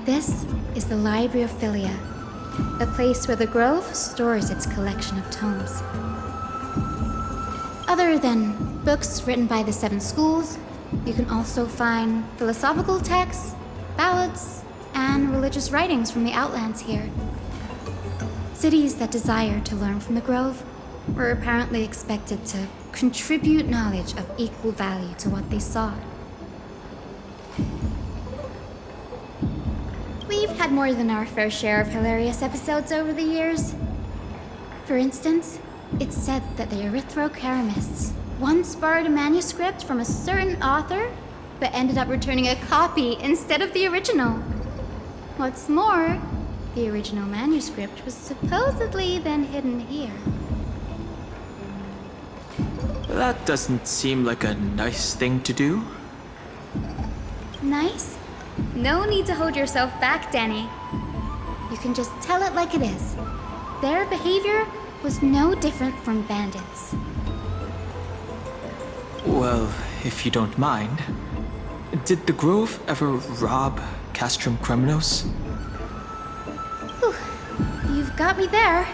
This is the Library of Philia, a place where the Grove stores its collection of tomes. Other than books written by the 7 schools, you can also find philosophical texts, ballads, and religious writings from the Outlands here. Cities that desire to learn from the Grove were apparently expected to contribute knowledge of equal value to what they sought. We've had more than our fair share of hilarious episodes over the years. For instance, it's said that the Erythrocheramists once borrowed a manuscript from a certain author, but ended up returning a copy instead of the original. What's more, the original manuscript was supposedly then hidden here. That doesn't seem like a nice thing to do. Nice? No need to hold yourself back, Danny. You can just tell it like it is. Their behavior was no different from bandits. Well, if you don't mind, did the Grove ever rob Castrum Kremnos? Whew. You've got me there.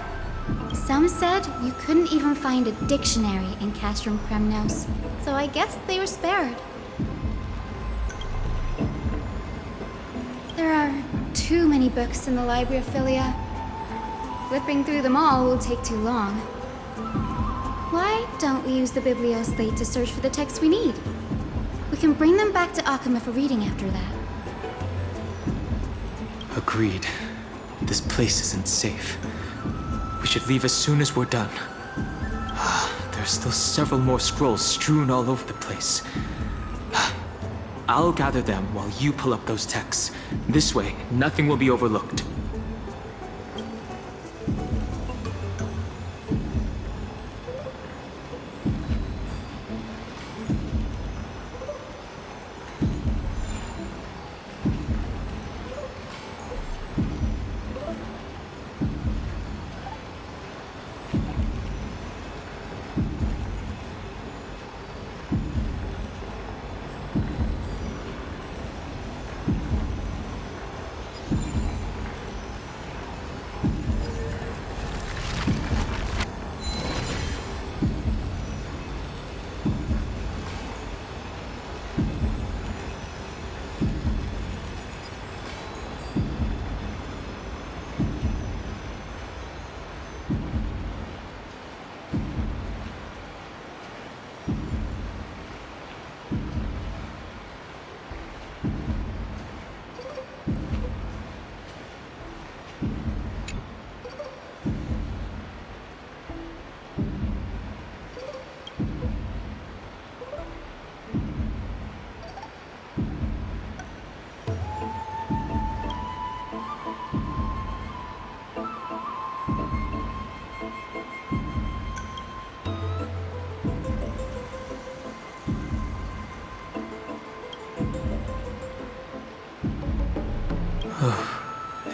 Some said you couldn't even find a dictionary in Castrum Kremnos, so I guess they were spared. There are too many books in the Library of Philia. Flipping through them all will take too long. Why don't we use the Biblioslate to search for the texts we need? We can bring them back to Akama for reading after that. Agreed. This place isn't safe. We should leave as soon as we're done. There's still several more scrolls strewn all over the place. I'll gather them while you pull up those texts. This way, nothing will be overlooked.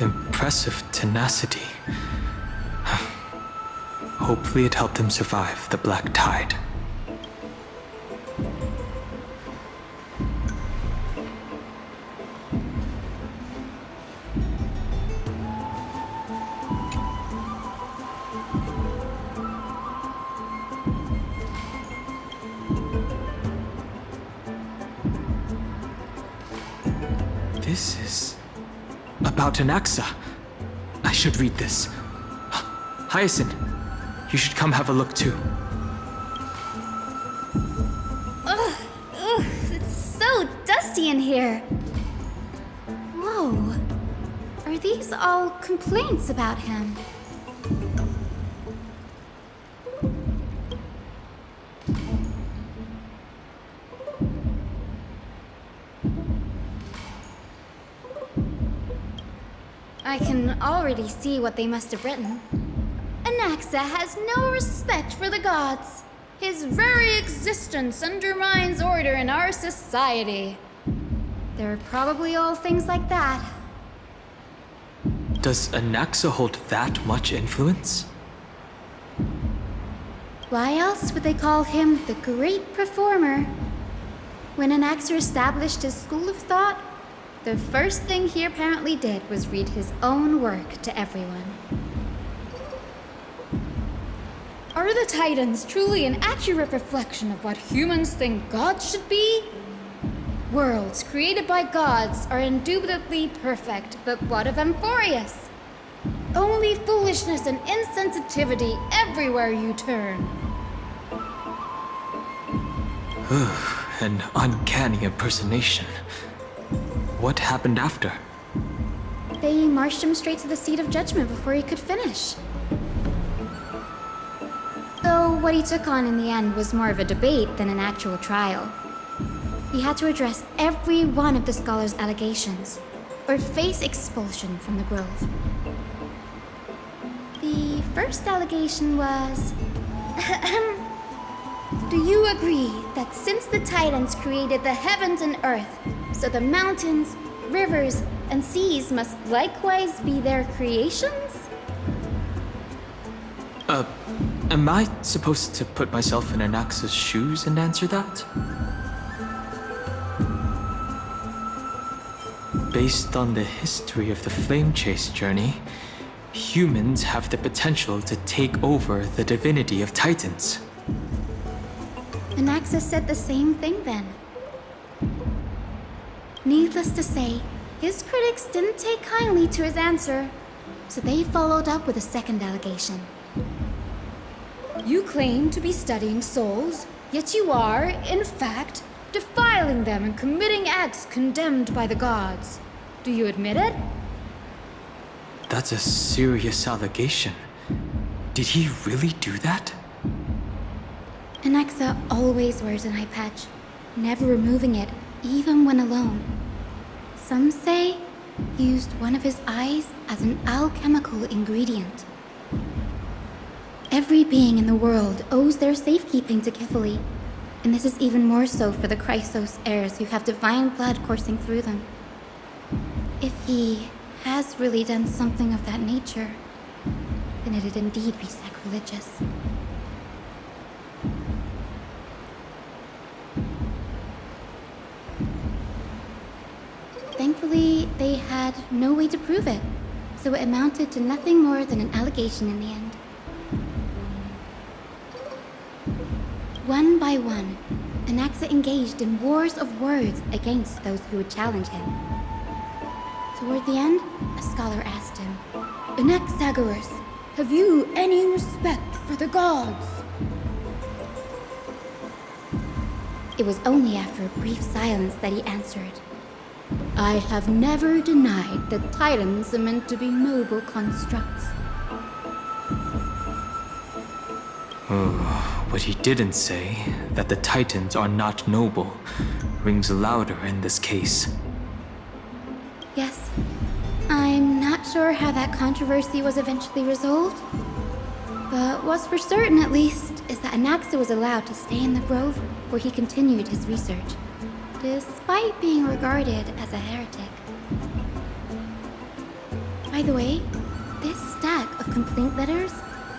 Impressive tenacity. Hopefully it helped him survive the Black Tide. This is about an Axa. I should read this. Hyacinth, you should come have a look too. Ugh, it's so dusty in here. these all complaints about him? I can already see what they must have written. Anaxa has no respect for the gods. His very existence undermines order in our society. They're probably all things like that. Does Anaxa hold that much influence? Why else would they call him the Great Performer? When Anaxa established his school of thought, the first thing he apparently did was read his own work to everyone. Are the Titans truly an accurate reflection of what humans think gods should be? Worlds created by gods are indubitably perfect, but what of Emporius? Only foolishness and insensitivity everywhere you turn. An uncanny impersonation. What happened after? They marched him straight to the seat of judgment before he could finish. Though what he took on in the end was more of a debate than an actual trial. He had to address every one of the scholar's allegations, or face expulsion from the Grove. The first allegation was... Do you agree that since the Titans created the heavens and earth, so the mountains, rivers, and seas must likewise be their creations? Am I supposed to put myself in Anaxa's shoes and answer that? Based on the history of the Flame Chase journey, humans have the potential to take over the divinity of Titans. Anaxa said the same thing then. Needless to say, his critics didn't take kindly to his answer, so they followed up with a second allegation. You claim to be studying souls, yet you are, in fact, defiling them and committing acts condemned by the gods. Do you admit it? That's a serious allegation. Did he really do that? Anaxa always wears an eye patch, never removing it, even when alone. Some say he used one of his eyes as an alchemical ingredient. Every being in the world owes their safekeeping to Kifili, and this is even more so for the Chrysos heirs who have divine blood coursing through them. If he has really done something of that nature, then it'd indeed be sacrilegious. Thankfully, they had no way to prove it, so it amounted to nothing more than an allegation in the end. One by one, Anaxa engaged in wars of words against those who would challenge him. Toward the end, a scholar asked him, Anaxagoras, have you any respect for the gods? It was only after a brief silence that he answered, I have never denied that Titans are meant to be noble constructs. What he didn't say, that the Titans are not noble, rings louder in this case. Yes. I'm not sure how that controversy was eventually resolved. But what's for certain, at least, is that Anaxa was allowed to stay in the Grove where he continued his research, despite being regarded as a heretic. By the way, this stack of complaint letters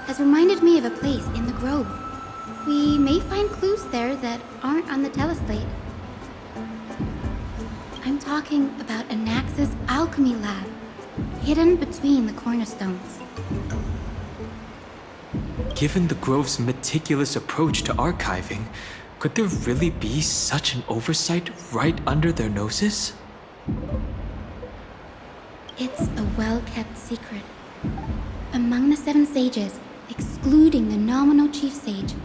has reminded me of a place in the Grove. We may find clues there that aren't on the teleslate. I'm talking about Anaxa's alchemy lab, hidden between the cornerstones. Given the Grove's meticulous approach to archiving, could there really be such an oversight right under their noses? It's a well-kept secret. Among the 7 sages, excluding the nominal chief sage,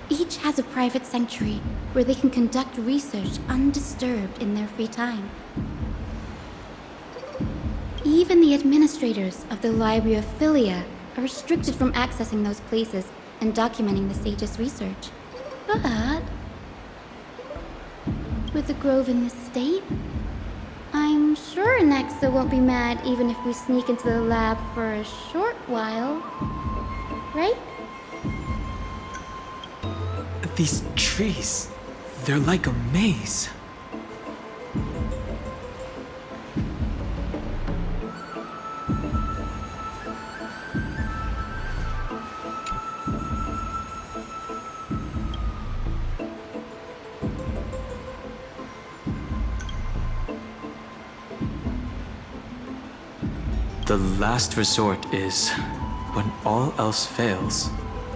each has a private sanctuary where they can conduct research undisturbed in their free time. Even the administrators of the Library of Philia are restricted from accessing those places and documenting the sage's research. But with the grove in this state, I'm sure Nexa won't be mad even if we sneak into the lab for a short while. Right? These trees, they're like a maze. The last resort is, when all else fails,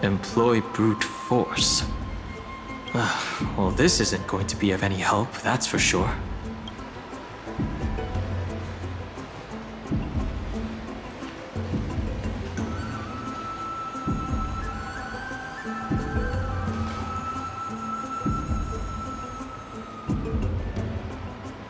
employ brute force. Well, this isn't going to be of any help, that's for sure.